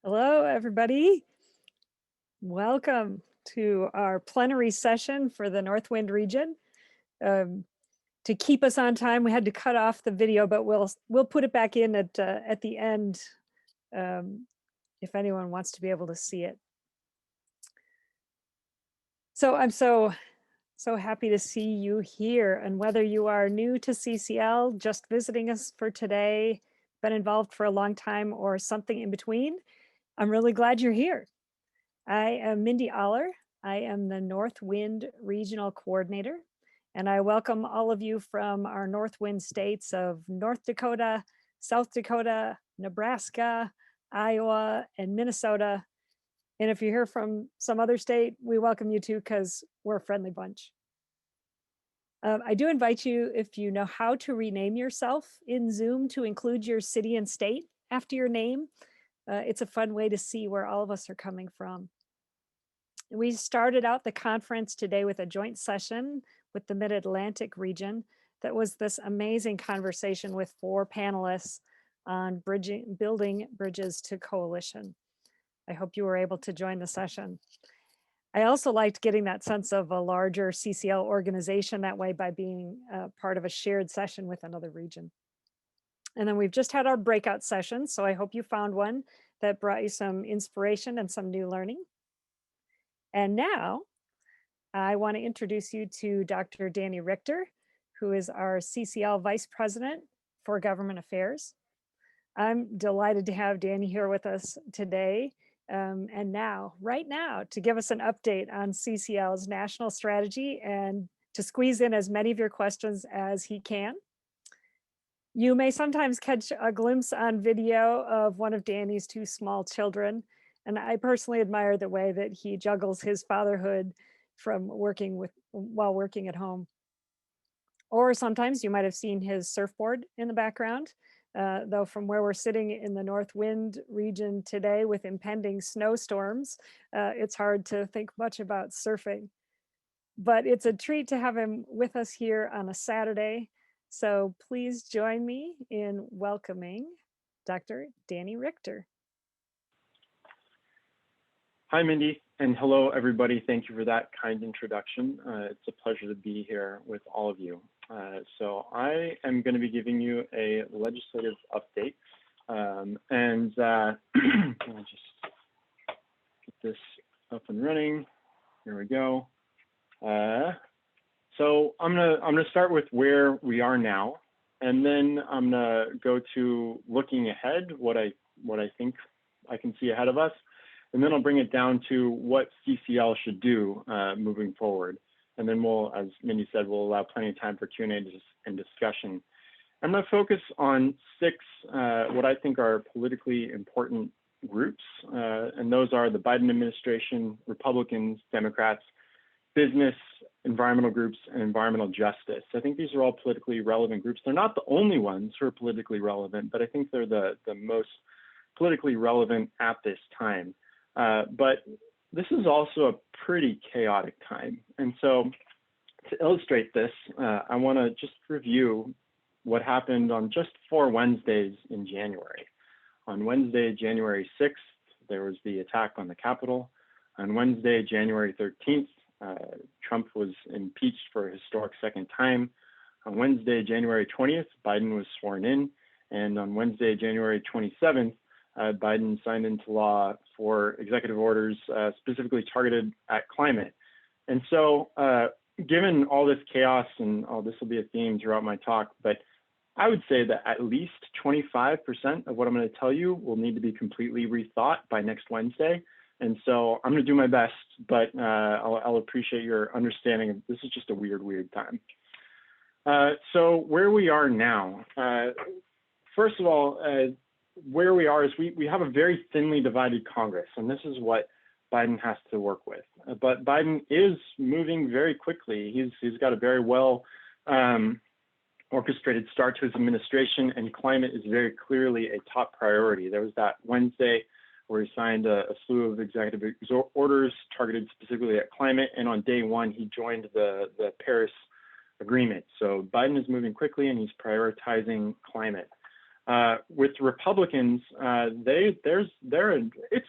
Hello, everybody. Welcome to our plenary session for the Northwind region. Um, to keep us on time, we had to cut off the video, but we'll put it back in at the end um, if anyone wants to be able to see it. So I'm so happy to see you here, and whether you are new to CCL, just visiting us for today, been involved for a long time, or something in between, I'm really glad you're here. I am Mindy Aller. I am the Northwind Regional Coordinator, and I welcome all of you from our Northwind states of North Dakota, South Dakota, Nebraska, Iowa, and Minnesota. And if you're here from some other state, we welcome you too, because we're a friendly bunch. I do invite you, if you know how to rename yourself in Zoom, to include your city and state after your name. It's a fun way to see where all of us are coming from. We started out the conference today with a joint session with the Mid-Atlantic region that was this amazing conversation with 4 panelists on building bridges to coalition. I hope you were able to join the session. I also liked getting that sense of a larger CCL organization that way by being part of a shared session with another region. And then we've just had our breakout session, so I hope you found one that brought you some inspiration and some new learning. And now I want to introduce you to Dr. Danny Richter, who is our CCL Vice President for Government Affairs. I'm delighted to have Danny here with us today. And now, right now, to give us an update on CCL's national strategy and to squeeze in as many of your questions as he can. You may sometimes catch a glimpse on video of one of Danny's 2 small children. And I personally admire the way that he juggles his fatherhood from while working at home. Or sometimes you might have seen his surfboard in the background, though from where we're sitting in the Northwind region today with impending snowstorms, it's hard to think much about surfing. But it's a treat to have him with us here on a Saturday. So please join me in welcoming Dr. Danny Richter. Hi, Mindy, and hello, everybody. Thank you for that kind introduction. It's a pleasure to be here with all of you. So I am going to be giving you a legislative update. Let me just get this up and running. Here we go. So I'm gonna start with where we are now, and then I'm gonna go to looking ahead, what I think I can see ahead of us. And then I'll bring it down to what CCL should do moving forward. And then we'll, as Mindy said, we'll allow plenty of time for Q&A and discussion. I'm going to focus on 6 what I think are politically important groups. And those are the Biden administration, Republicans, Democrats, business, environmental groups, and environmental justice. I think these are all politically relevant groups. They're not the only ones who are politically relevant, but I think they're the most politically relevant at this time. But this is also a pretty chaotic time. And so to illustrate this, I want to just review what happened on just 4 Wednesdays in January. On Wednesday, January 6th, there was the attack on the Capitol. On Wednesday, January 13th, Trump was impeached for a historic 2nd time. On Wednesday, January 20th, Biden was sworn in. And on Wednesday, January 27th, Biden signed into law for executive orders specifically targeted at climate. And so given all this chaos, and this will be a theme throughout my talk, but I would say that at least 25% of what I'm going to tell you will need to be completely rethought by next Wednesday. And so I'm going to do my best, but I'll appreciate your understanding of this is just a weird time. So where we are now, first of all, where we are is we have a very thinly divided Congress, and this is what Biden has to work with. But Biden is moving very quickly. He's got a very well orchestrated start to his administration, and climate is very clearly a top priority. There was that Wednesday where he signed a slew of executive orders targeted specifically at climate, and on day 1, he joined the Paris Agreement. So Biden is moving quickly, and he's prioritizing climate. With Republicans, it's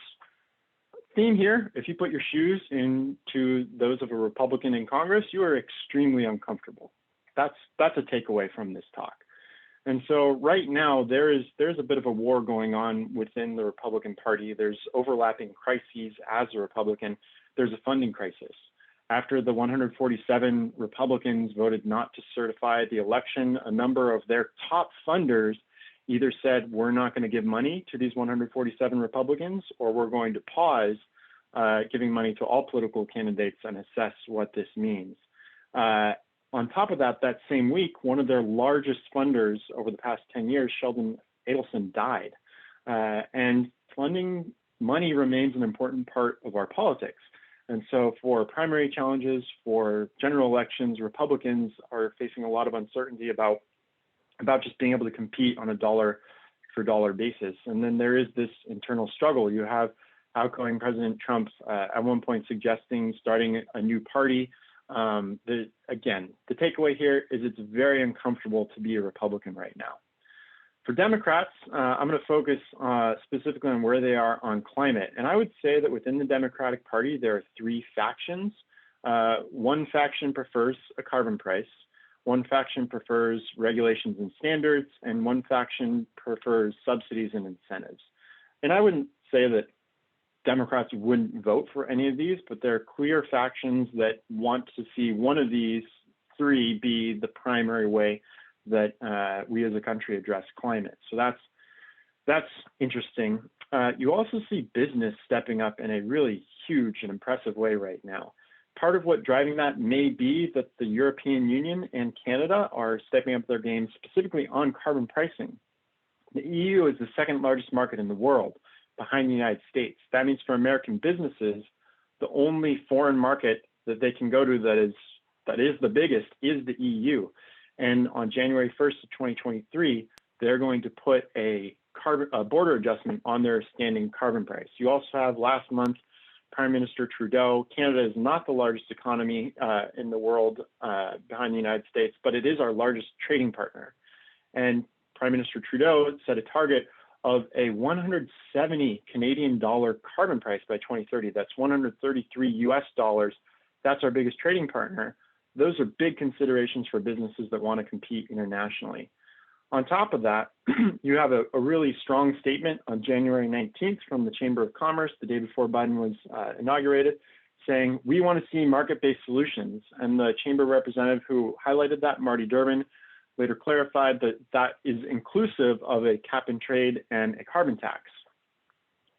theme here. If you put your shoes into those of a Republican in Congress, you are extremely uncomfortable. That's a takeaway from this talk. And so right now there's a bit of a war going on within the Republican Party. There's overlapping crises as a Republican. There's a funding crisis. After the 147 Republicans voted not to certify the election, a number of their top funders either said, we're not going to give money to these 147 Republicans, or we're going to pause giving money to all political candidates and assess what this means. On top of that, that same week, one of their largest funders over the past 10 years, Sheldon Adelson, died. And funding money remains an important part of our politics. And so for primary challenges, for general elections, Republicans are facing a lot of uncertainty about just being able to compete on a dollar for dollar basis. And then there is this internal struggle. You have outgoing President Trump at one point suggesting starting a new party. Again, the takeaway here is it's very uncomfortable to be a Republican right now. For Democrats, I'm going to focus specifically on where they are on climate. And I would say that within the Democratic Party, there are three factions. One faction prefers a carbon price. One faction prefers regulations and standards, and one faction prefers subsidies and incentives. And I wouldn't say that Democrats wouldn't vote for any of these, but there are clear factions that want to see one of these three be the primary way that we as a country address climate. So that's interesting. You also see business stepping up in a really huge and impressive way right now. Part of what driving that may be that the European Union and Canada are stepping up their game specifically on carbon pricing. The EU is the second largest market in the world, behind the United States. That means for American businesses, the only foreign market that they can go to that is the biggest is the EU. And on January 1st of 2023, they're going to put a border adjustment on their standing carbon price. You also have last month, Prime Minister Trudeau. Canada is not the largest economy in the world behind the United States, but it is our largest trading partner. And Prime Minister Trudeau set a target of a 170 Canadian dollar carbon price by 2030. That's 133 US dollars. That's our biggest trading partner. Those are big considerations for businesses that want to compete internationally. On top of that, you have a really strong statement on January 19th from the Chamber of Commerce, the day before Biden was inaugurated, saying, we want to see market-based solutions. And the Chamber representative who highlighted that, Marty Durbin, later clarified that that is inclusive of a cap and trade and a carbon tax.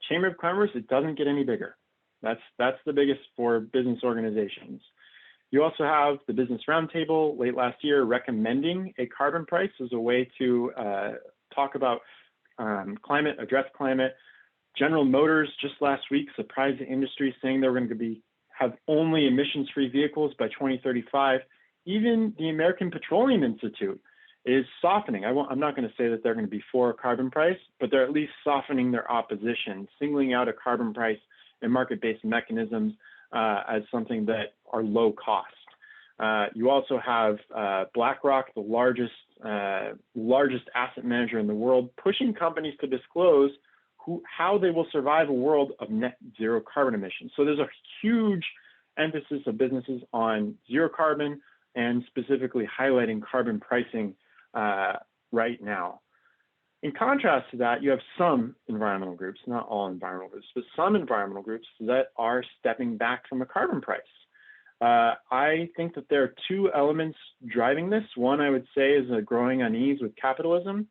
Chamber of Commerce, it doesn't get any bigger. That's the biggest for business organizations. You also have the Business Roundtable late last year recommending a carbon price as a way to talk about climate, address climate. General Motors just last week surprised the industry saying they were going to have only emissions-free vehicles by 2035. Even the American Petroleum Institute is softening. I'm not going to say that they're going to be for a carbon price, but they're at least softening their opposition, singling out a carbon price and market-based mechanisms as something that are low cost. You also have BlackRock, the largest asset manager in the world, pushing companies to disclose how they will survive a world of net zero carbon emissions. So there's a huge emphasis of businesses on zero carbon and specifically highlighting carbon pricing right now. In contrast to that, you have some environmental groups, not all environmental groups, but some environmental groups that are stepping back from a carbon price. I think that there are two elements driving this. One, I would say, is a growing unease with capitalism.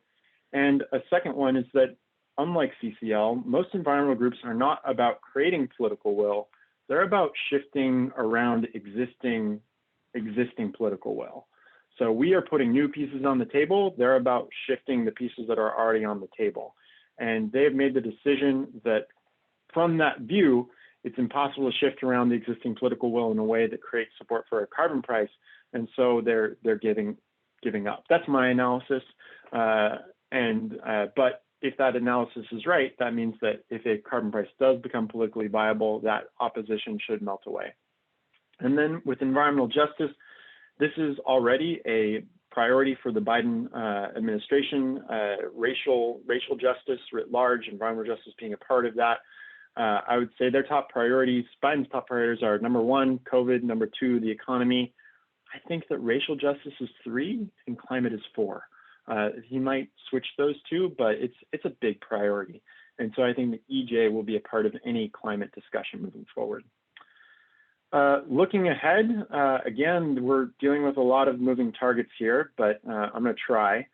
And a second one is that, unlike CCL, most environmental groups are not about creating political will. They're about shifting around existing political will. So we are putting new pieces on the table. They're about shifting the pieces that are already on the table. And they have made the decision that from that view, it's impossible to shift around the existing political will in a way that creates support for a carbon price. And so they're giving up. That's my analysis. But if that analysis is right, that means that if a carbon price does become politically viable, that opposition should melt away. And then with environmental justice, this is already a priority for the Biden administration, racial justice writ large, environmental justice being a part of that. I would say their top priorities, Biden's top priorities are number one, COVID, number two, the economy. I think that racial justice is 3 and climate is 4. He might switch those two, but it's a big priority. And so I think the EJ will be a part of any climate discussion moving forward. Looking ahead, again, we're dealing with a lot of moving targets here, but I'm going to try.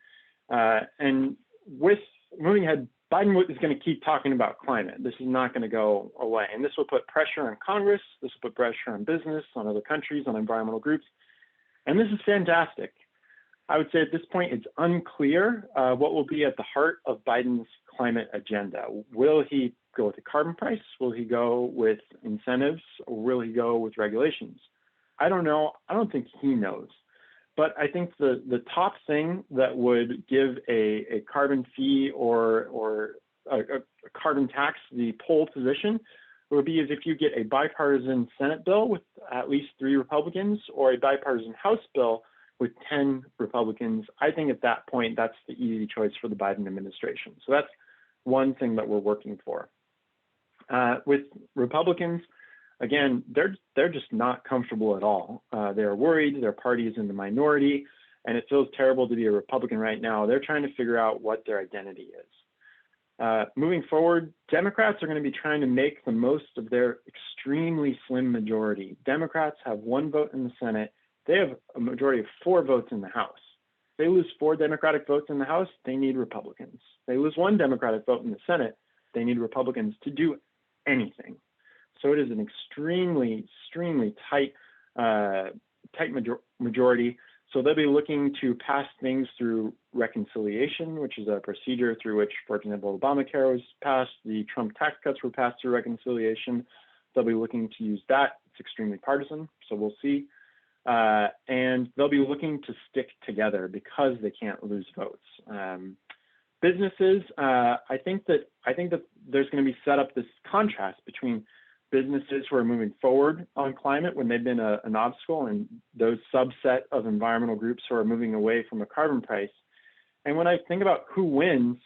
And with moving ahead, Biden is going to keep talking about climate. This is not going to go away. And this will put pressure on Congress. This will put pressure on business, on other countries, on environmental groups. And this is fantastic. I would say at this point, it's unclear what will be at the heart of Biden's climate agenda. Will he go with a carbon price? Will he go with incentives? Or will he go with regulations? I don't know. I don't think he knows. But I think the top thing that would give a carbon fee or a carbon tax the pole position would be as if you get a bipartisan Senate bill with at least 3 Republicans or a bipartisan House bill with 10 Republicans. I think at that point, that's the easy choice for the Biden administration. So that's one thing that we're working for. With Republicans, again, they're just not comfortable at all. They're worried, their party is in the minority, and it feels terrible to be a Republican right now. They're trying to figure out what their identity is. Moving forward, Democrats are going to be trying to make the most of their extremely slim majority. Democrats have 1 vote in the Senate. They have a majority of 4 votes in the House. If they lose 4 Democratic votes in the House, they need Republicans. If they lose 1 Democratic vote in the Senate, they need Republicans to do anything. So it is an extremely tight majority. So they'll be looking to pass things through reconciliation, which is a procedure through which, for example, Obamacare was passed, the Trump tax cuts were passed through reconciliation. They'll be looking to use that. It's extremely partisan, so we'll see. And they'll be looking to stick together because they can't lose votes. Businesses, I think that there's going to be set up this contrast between businesses who are moving forward on climate when they've been an obstacle, and those subset of environmental groups who are moving away from a carbon price. And when I think about who wins,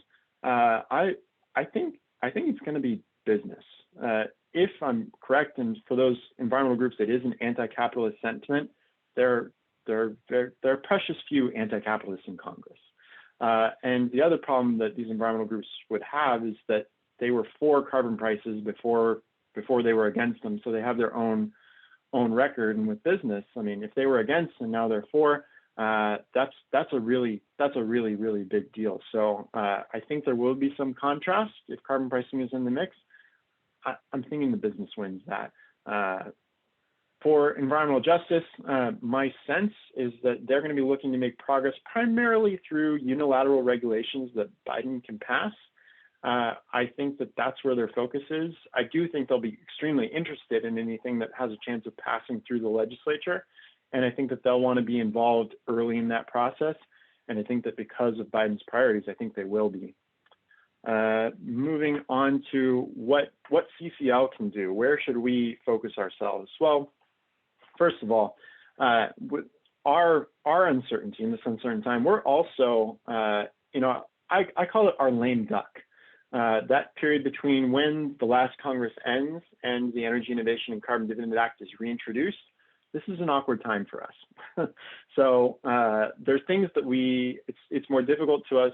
I think it's going to be business. If I'm correct, and for those environmental groups, it is an anti-capitalist sentiment. There are precious few anti-capitalists in Congress. And the other problem that these environmental groups would have is that they were for carbon prices before they were against them, so they have their own record. And with business, I mean, if they were against and now they're for, that's a really big deal. So I think there will be some contrast if carbon pricing is in the mix. I'm thinking the business wins that. For environmental justice, my sense is that they're going to be looking to make progress primarily through unilateral regulations that Biden can pass. I think that that's where their focus is. I do think they'll be extremely interested in anything that has a chance of passing through the legislature. And I think that they'll want to be involved early in that process. And I think that because of Biden's priorities, I think they will be. Moving on to what CCL can do. Where should we focus ourselves? Well, first of all, with our uncertainty in this uncertain time, we're also, I call it our lame duck. That period between when the last Congress ends and the Energy Innovation and Carbon Dividend Act is reintroduced, this is an awkward time for us. So there's things that it's more difficult to us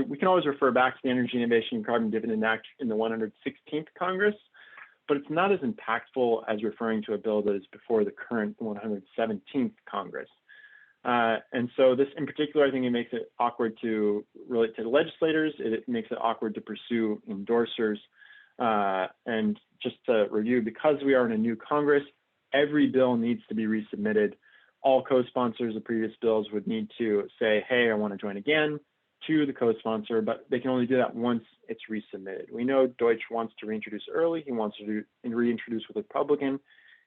we can always refer back to the Energy Innovation and Carbon Dividend Act in the 116th Congress, but it's not as impactful as referring to a bill that is before the current 117th Congress. And so this in particular, I think it makes it awkward to relate to the legislators. It makes it awkward to pursue endorsers. And just to review, because we are in a new Congress, every bill needs to be resubmitted. All co-sponsors of previous bills would need to say, hey, I want to join again to the co-sponsor, but they can only do that once it's resubmitted. We know Deutsch wants to reintroduce early. He wants to reintroduce with a Republican.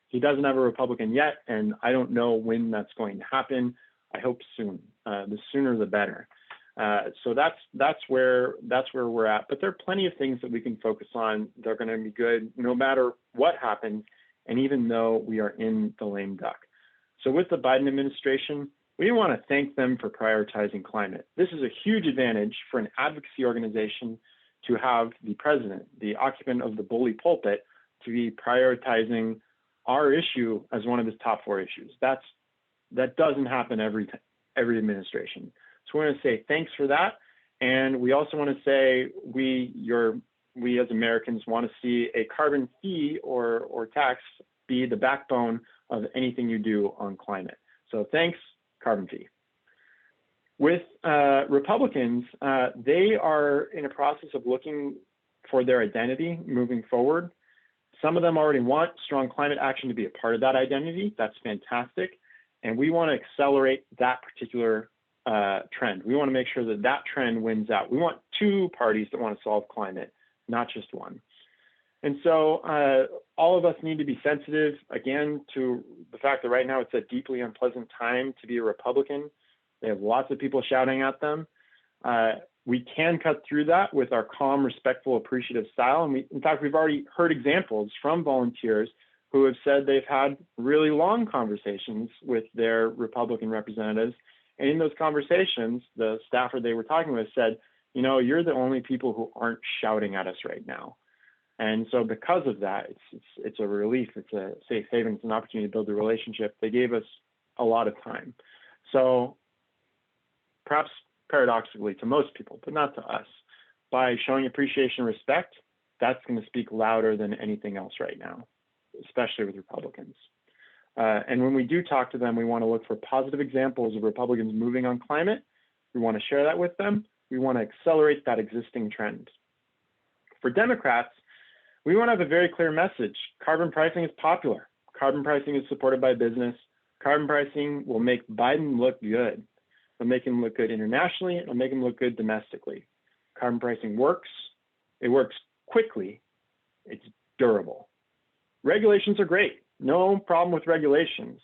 He doesn't have a Republican yet, and I don't know when that's going to happen. I hope soon. The sooner the better. So that's where we're at. But there are plenty of things that we can focus on. They're going to be good no matter what happens, and even though we are in the lame duck. So with the Biden administration, we want to thank them for prioritizing climate. This is a huge advantage for an advocacy organization to have the president, the occupant of the bully pulpit, to be prioritizing our issue as one of his top 4 issues. That doesn't happen every administration. So we want to say thanks for that. And we also want to say we as Americans want to see a carbon fee or tax be the backbone of anything you do on climate. So thanks, carbon fee. With Republicans, they are in a process of looking for their identity moving forward. Some of them already want strong climate action to be a part of that identity. That's fantastic. And we want to accelerate that particular trend. We want to make sure that that trend wins out. We want 2 parties that want to solve climate, not just one. And so all of us need to be sensitive, again, to the fact that right now it's a deeply unpleasant time to be a Republican. They have lots of people shouting at them. We can cut through that with our calm, respectful, appreciative style. And in fact, we've already heard examples from volunteers who have said they've had really long conversations with their Republican representatives. And in those conversations, the staffer they were talking with said, you know, you're the only people who aren't shouting at us right now. And so because of that, it's a relief, it's a safe haven, it's an opportunity to build a relationship. They gave us a lot of time. So perhaps paradoxically to most people, but not to us, by showing appreciation and respect, that's going to speak louder than anything else right now, especially with Republicans. And when we do talk to them, we want to look for positive examples of Republicans moving on climate. We want to share that with them. We want to accelerate that existing trend. For Democrats, we want to have a very clear message. Carbon pricing is popular. Carbon pricing is supported by business. Carbon pricing will make Biden look good. It'll make him look good internationally. It'll make him look good domestically. Carbon pricing works. It works quickly. It's durable. Regulations are great. No problem with regulations,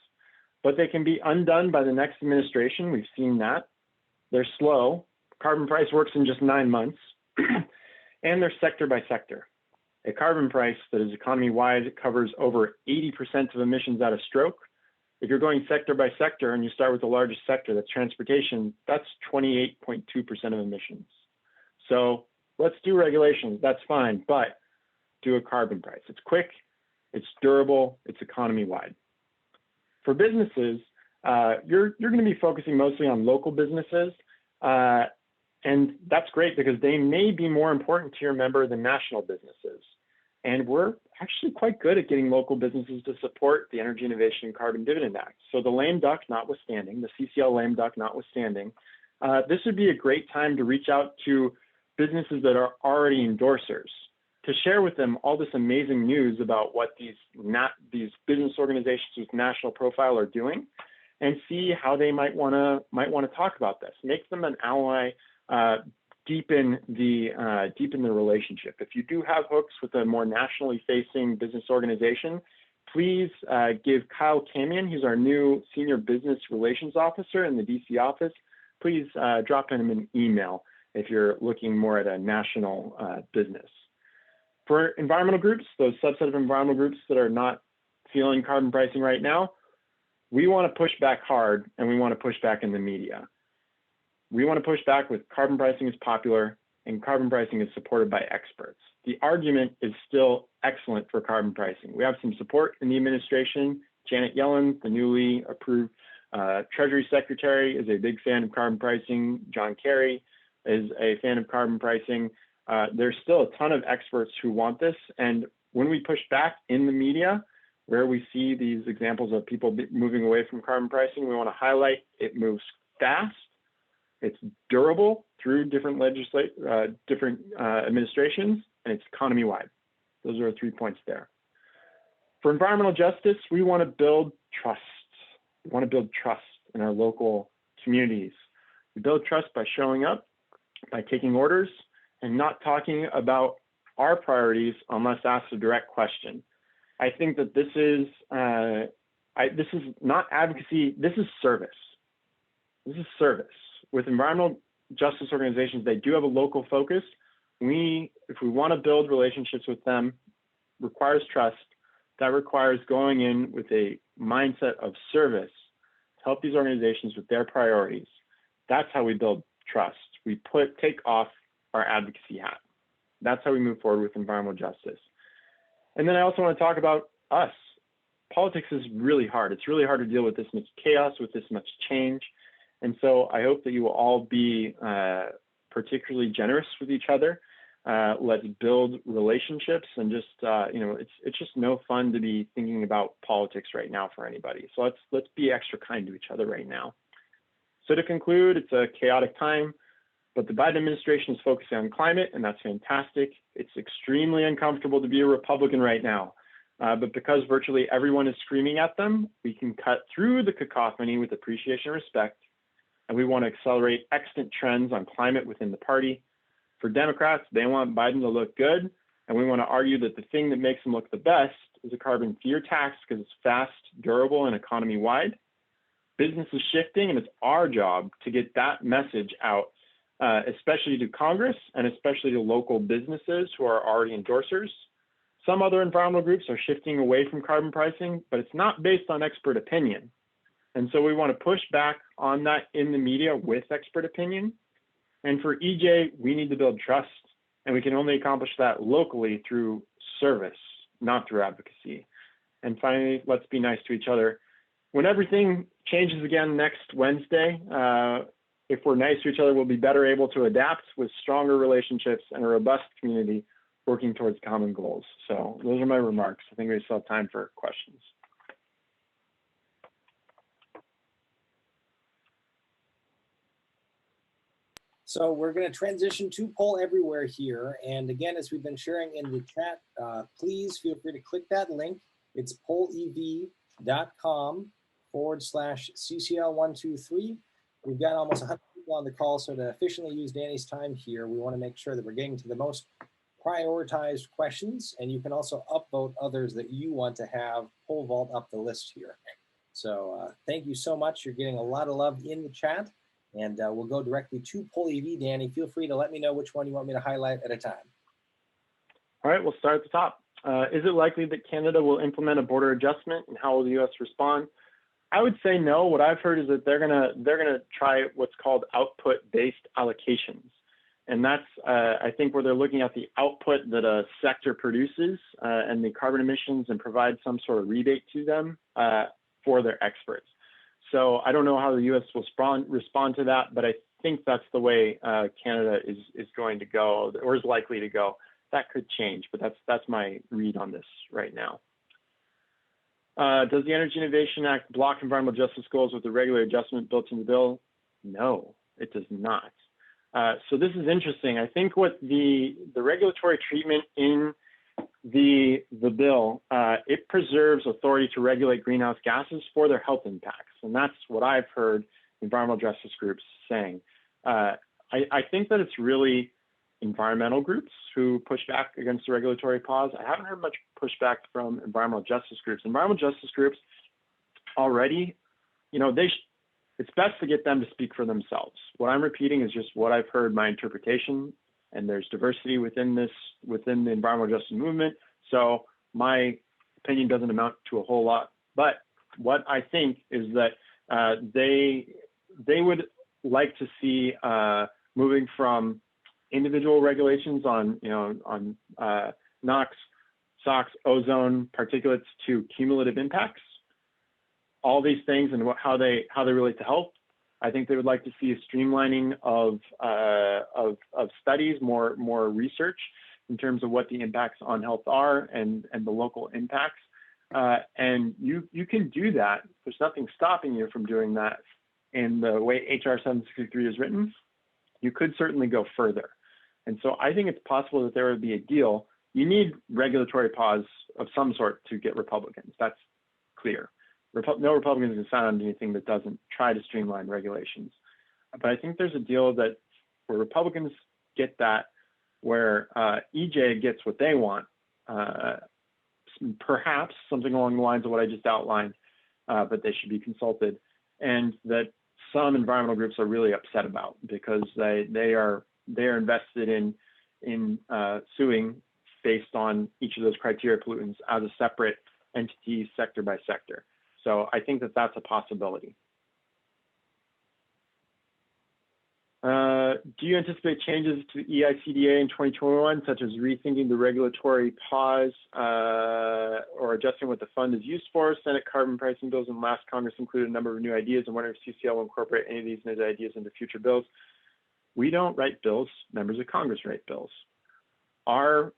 but they can be undone by the next administration. We've seen that. They're slow. Carbon price works in just 9 months, and they're sector by sector. A carbon price that is economy-wide covers over 80% of emissions at a stroke. If you're going sector by sector and you start with the largest sector, that's transportation, that's 28.2% of emissions. So let's do regulations, that's fine, but do a carbon price. It's quick, it's durable, it's economy-wide. For businesses, you're going to be focusing mostly on local businesses, and that's great because they may be more important to your member than national businesses. And we're actually quite good at getting local businesses to support the Energy Innovation and Carbon Dividend Act. So the lame duck notwithstanding, the CCL lame duck notwithstanding, this would be a great time to reach out to businesses that are already endorsers, to share with them all this amazing news about what these business organizations with national profile are doing, and see how they might want to talk about this. Make them an ally. Deepen the relationship. If you do have hooks with a more nationally facing business organization, please give Kyle Camion, who's our new Senior Business Relations Officer in the DC office, please drop him an email if you're looking more at a national business. For environmental groups, those subset of environmental groups that are not feeling carbon pricing right now, we want to push back hard, and we want to push back in the media. We want to push back with carbon pricing is popular and carbon pricing is supported by experts. The argument is still excellent for carbon pricing. We have some support in the administration. Janet Yellen, the newly approved Treasury Secretary, is a big fan of carbon pricing. John Kerry is a fan of carbon pricing. There's still a ton of experts who want this. And when we push back in the media, where we see these examples of people moving away from carbon pricing, we want to highlight it moves fast. It's durable through different administrations, and it's economy-wide. Those are our 3 points there. For environmental justice, we want to build trust. We want to build trust in our local communities. We build trust by showing up, by taking orders, and not talking about our priorities unless asked a direct question. I think that this is not advocacy. This is service. This is service. With environmental justice organizations, they do have a local focus. If we want to build relationships with them, requires trust. That requires going in with a mindset of service help these organizations with their priorities. That's how we build trust. We take off our advocacy hat. That's how we move forward with environmental justice. And then I also want to talk about us. Politics is really hard. It's really hard to deal with this much chaos, with this much change. And so I hope that you will all be particularly generous with each other. Let's build relationships, and just it's just no fun to be thinking about politics right now for anybody. So let's be extra kind to each other right now. So to conclude, it's a chaotic time, but the Biden administration is focusing on climate, and that's fantastic. It's extremely uncomfortable to be a Republican right now, but because virtually everyone is screaming at them, we can cut through the cacophony with appreciation and respect, and we want to accelerate extant trends on climate within the party. For Democrats, they want Biden to look good, and we want to argue that the thing that makes him look the best is a carbon fear tax because it's fast, durable, and economy-wide. Business is shifting, and it's our job to get that message out, especially to Congress and especially to local businesses who are already endorsers. Some other environmental groups are shifting away from carbon pricing, but it's not based on expert opinion. And so we want to push back on that in the media with expert opinion. And for EJ, we need to build trust, and we can only accomplish that locally through service, not through advocacy. And finally, let's be nice to each other. When everything changes again next Wednesday, if we're nice to each other, we'll be better able to adapt with stronger relationships and a robust community working towards common goals. So those are my remarks. I think we still have time for questions. So we're going to transition to Poll Everywhere here. And again, as we've been sharing in the chat, please feel free to click that link. It's pollev.com/CCL123. We've got almost 100 people on the call, so to efficiently use Danny's time here, we want to make sure that we're getting to the most prioritized questions, and you can also upvote others that you want to have poll vault up the list here. So thank you so much. You're getting a lot of love in the chat. And we'll go directly to Poll EV. Danny, feel free to let me know which one you want me to highlight at a time. All right, we'll start at the top. Is it likely that Canada will implement a border adjustment, and how will the U.S. respond? I would say no. What I've heard is that they're gonna try what's called output-based allocations, and that's I think where they're looking at the output that a sector produces and the carbon emissions, and provide some sort of rebate to them for their experts. So I don't know how the U.S. will respond to that, but I think that's the way Canada is going to go, or is likely to go. That could change, but that's my read on this right now. Does the Energy Innovation Act block environmental justice goals with the regular adjustment built in the bill? No, it does not. So this is interesting. I think what the regulatory treatment in the bill, it preserves authority to regulate greenhouse gases for their health impacts. And that's what I've heard environmental justice groups saying. I think that it's really environmental groups who push back against the regulatory pause. I haven't heard much pushback from environmental justice groups. Environmental justice groups already, it's best to get them to speak for themselves. What I'm repeating is just what I've heard, my interpretation, and there's diversity within the environmental justice movement. So my opinion doesn't amount to a whole lot, but what I think is that they would like to see moving from individual regulations on NOx, SOx, ozone, particulates to cumulative impacts. All these things and how they relate to health. I think they would like to see a streamlining of studies, more research in terms of what the impacts on health are and the local impacts. And you can do that. There's nothing stopping you from doing that. In the way HR 763 is written, you could certainly go further. And so I think it's possible that there would be a deal. You need regulatory pause of some sort to get Republicans. That's clear. No Republicans can sign on anything that doesn't try to streamline regulations. But I think there's a deal that where Republicans get that, where EJ gets what they want, perhaps something along the lines of what I just outlined, but they should be consulted, and that some environmental groups are really upset about because they are invested in suing based on each of those criteria pollutants as a separate entity, sector by sector. So I think that that's a possibility. Do you anticipate changes to EICDA in 2021, such as rethinking the regulatory pause or adjusting what the fund is used for? Senate carbon pricing bills in last Congress included a number of new ideas. I'm wondering if CCL will incorporate any of these new ideas into future bills. We don't write bills, members of Congress write bills. Our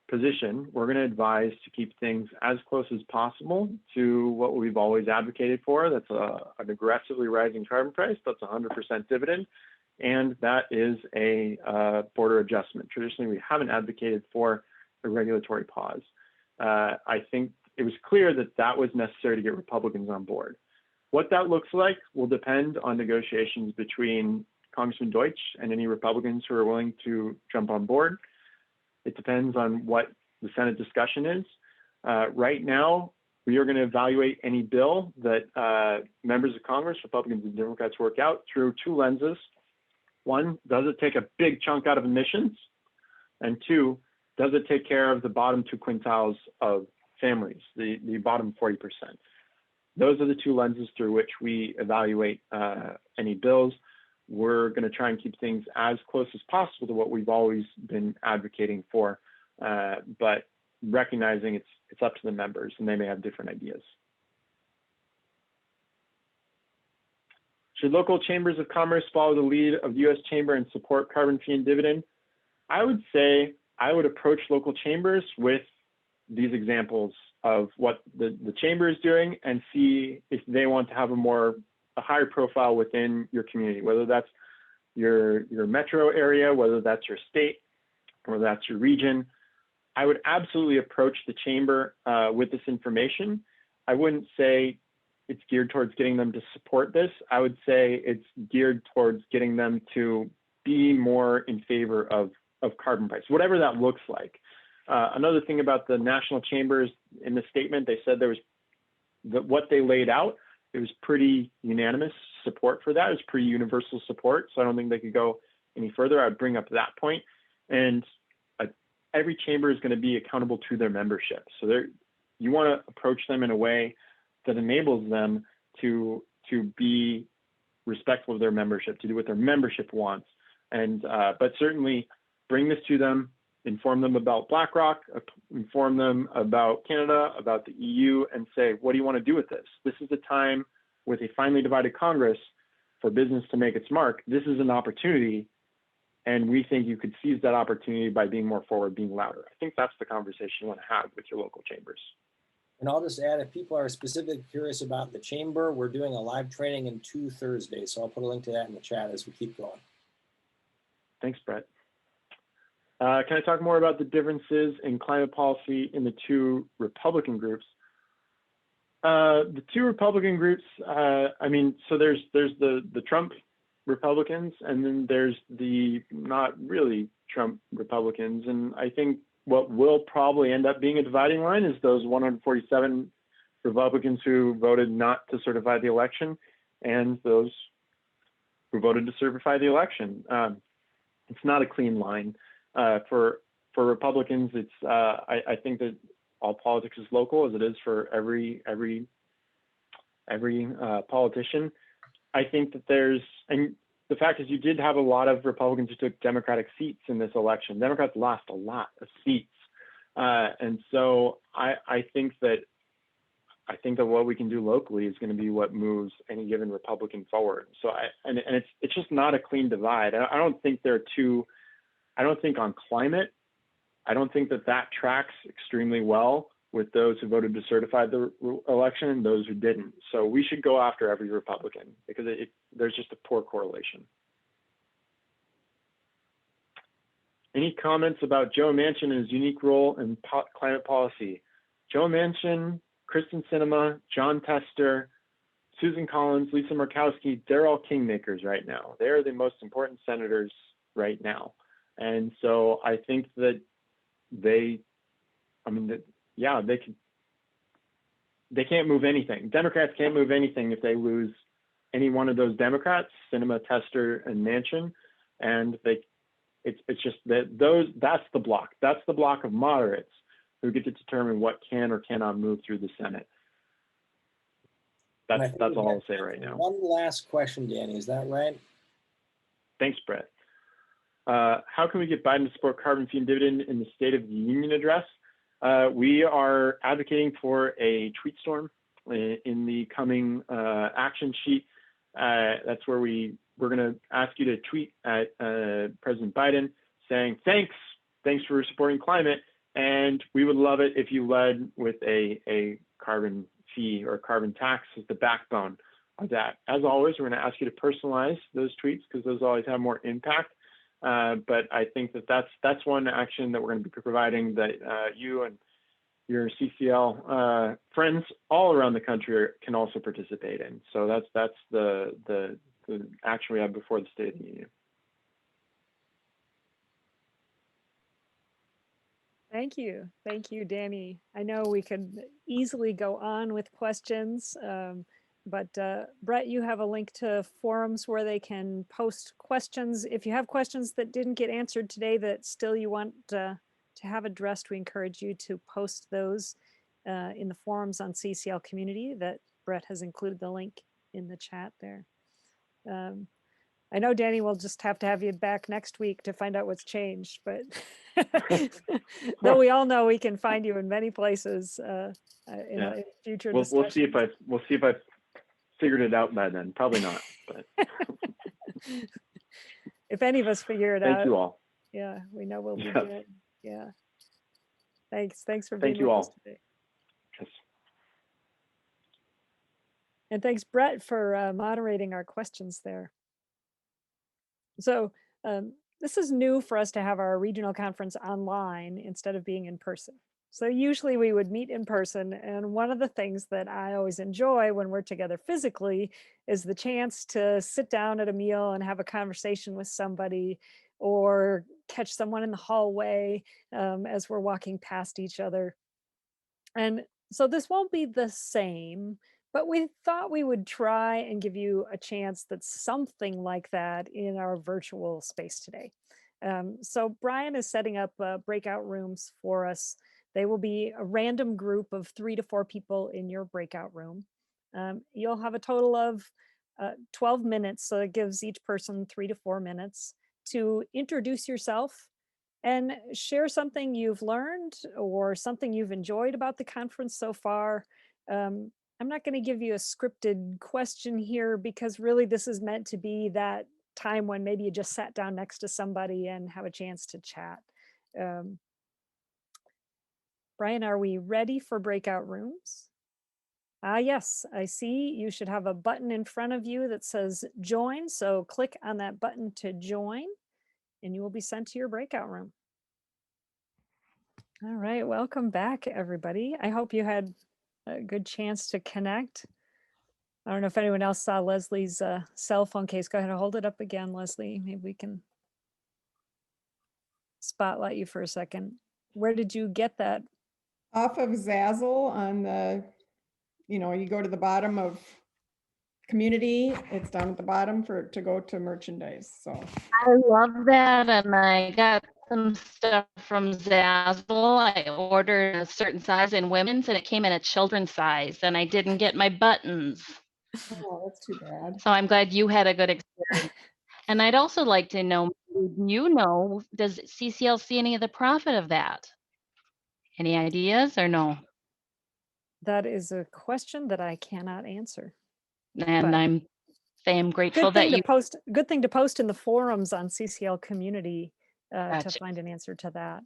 position, we're going to advise to keep things as close as possible to what we've always advocated for. That's an aggressively rising carbon price. That's 100% dividend. And that is a border adjustment. Traditionally, we haven't advocated for a regulatory pause. I think it was clear that that was necessary to get Republicans on board. What that looks like will depend on negotiations between Congressman Deutsch and any Republicans who are willing to jump on board. It depends on what the Senate discussion is. Right now, we are going to evaluate any bill that members of Congress, Republicans and Democrats, work out through two lenses. One, does it take a big chunk out of emissions? And two, does it take care of the bottom 2 quintiles of families, the bottom 40%? Those are the two lenses through which we evaluate any bills. We're going to try and keep things as close as possible to what we've always been advocating for, but recognizing it's up to the members and they may have different ideas. Should local chambers of commerce follow the lead of the U.S. Chamber and support carbon fee and dividend? I would say I would approach local chambers with these examples of what the chamber is doing and see if they want to have a higher profile within your community, whether that's your metro area, whether that's your state, whether that's your region. I would absolutely approach the chamber with this information. I wouldn't say it's geared towards getting them to support this. I would say it's geared towards getting them to be more in favor of carbon price, whatever that looks like. Another thing about the national chambers, in the statement, they said there was what they laid out, it was pretty unanimous support for that. It was pretty universal support. So I don't think they could go any further. I'd bring up that point. And every chamber is going to be accountable to their membership. So you want to approach them in a way that enables them to be respectful of their membership, to do what their membership wants. And but certainly bring this to them, inform them about BlackRock, inform them about Canada, about the EU, and say, what do you want to do with this? This is a time with a finely divided Congress for business to make its mark. This is an opportunity, and we think you could seize that opportunity by being more forward, being louder. I think that's the conversation you want to have with your local chambers. And I'll just add, if people are specifically curious about the chamber, we're doing a live training in 2 Thursdays. So I'll put a link to that in the chat as we keep going. Thanks, Brett. Can I talk more about the differences in climate policy in the two Republican groups? The two Republican groups, I mean, so there's the Trump Republicans, and then there's the not really Trump Republicans. And I think what will probably end up being a dividing line is those 147 Republicans who voted not to certify the election and those who voted to certify the election. It's not a clean line. For Republicans, it's I think that all politics is local, as it is for every politician. I think that and the fact is you did have a lot of Republicans who took Democratic seats in this election. Democrats lost a lot of seats. And so I think that what we can do locally is going to be what moves any given Republican forward. So it's just not a clean divide. I don't think I don't think on climate, I don't think that tracks extremely well with those who voted to certify the election and those who didn't. So we should go after every Republican because there's just a poor correlation. Any comments about Joe Manchin and his unique role in climate policy? Joe Manchin, Kristen Sinema, John Tester, Susan Collins, Lisa Murkowski, they're all kingmakers right now. They're the most important senators right now. And so I think that they can't move anything. Democrats can't move anything if they lose any one of those Democrats, Sinema, Tester, and Manchin. And it's just that's the block. That's the block of moderates who get to determine what can or cannot move through the Senate. That's all I'll say right now. One last question, Danny, is that right? Thanks, Brett. how can we get Biden to support carbon fee and dividend in the State of the Union address? We are advocating for a tweet storm in the coming action sheet. That's where we're going to ask you to tweet at President Biden saying, thanks for supporting climate. And we would love it if you led with a carbon fee or carbon tax as the backbone of that. As always, we're going to ask you to personalize those tweets because those always have more impact. But I think that's one action that we're going to be providing that you and your CCL friends all around the country can also participate in. So that's the action we have before the State of the Union. Thank you, Danny. I know we could easily go on with questions, but Brett, you have a link to forums where they can post questions. If you have questions that didn't get answered today that still you want to have addressed, we encourage you to post those in the forums on CCL Community that Brett has included the link in the chat there. I know, Danny, we'll just have to have you back next week to find out what's changed, but though we all know we can find you in many places in future discussions. We'll see if I figured it out by then. Probably not, but if any of us figure it out. Thank you all. Yeah, we know we'll be good. Yeah. Thanks for being Thank you with all. us today. Yes. And thanks, Brett, for moderating our questions there. So this is new for us to have our regional conference online instead of being in person. So usually we would meet in person. And one of the things that I always enjoy when we're together physically is the chance to sit down at a meal and have a conversation with somebody or catch someone in the hallway as we're walking past each other. And so this won't be the same, but we thought we would try and give you a chance that's something like that in our virtual space today. So Brian is setting up breakout rooms for us. They will be a random group of 3 to 4 people in your breakout room. You'll have a total of 12 minutes, so it gives each person 3 to 4 minutes to introduce yourself and share something you've learned or something you've enjoyed about the conference so far. I'm not going to give you a scripted question here because really this is meant to be that time when maybe you just sat down next to somebody and have a chance to chat. Brian, are we ready for breakout rooms? Yes, I see you should have a button in front of you that says join. So click on that button to join and you will be sent to your breakout room. All right, welcome back, everybody. I hope you had a good chance to connect. I don't know if anyone else saw Leslie's cell phone case. Go ahead and hold it up again, Leslie. Maybe we can spotlight you for a second. Where did you get that? Off of Zazzle on the, you go to the bottom of community, it's down at the bottom to go to merchandise. So I love that, and I got some stuff from Zazzle. I ordered a certain size in women's, and it came in a children's size, and I didn't get my buttons. oh, that's too bad. So I'm glad you had a good experience. And I'd also like to know, does CCL see any of the profit of that? Any ideas or no? That is a question that I cannot answer. And I'm grateful that you good thing to post in the forums on CCL Community to Gotcha. find an answer to that. A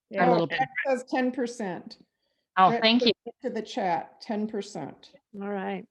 Yeah. little bit. That says 10%. Oh, thank you. To the chat, 10%. All right.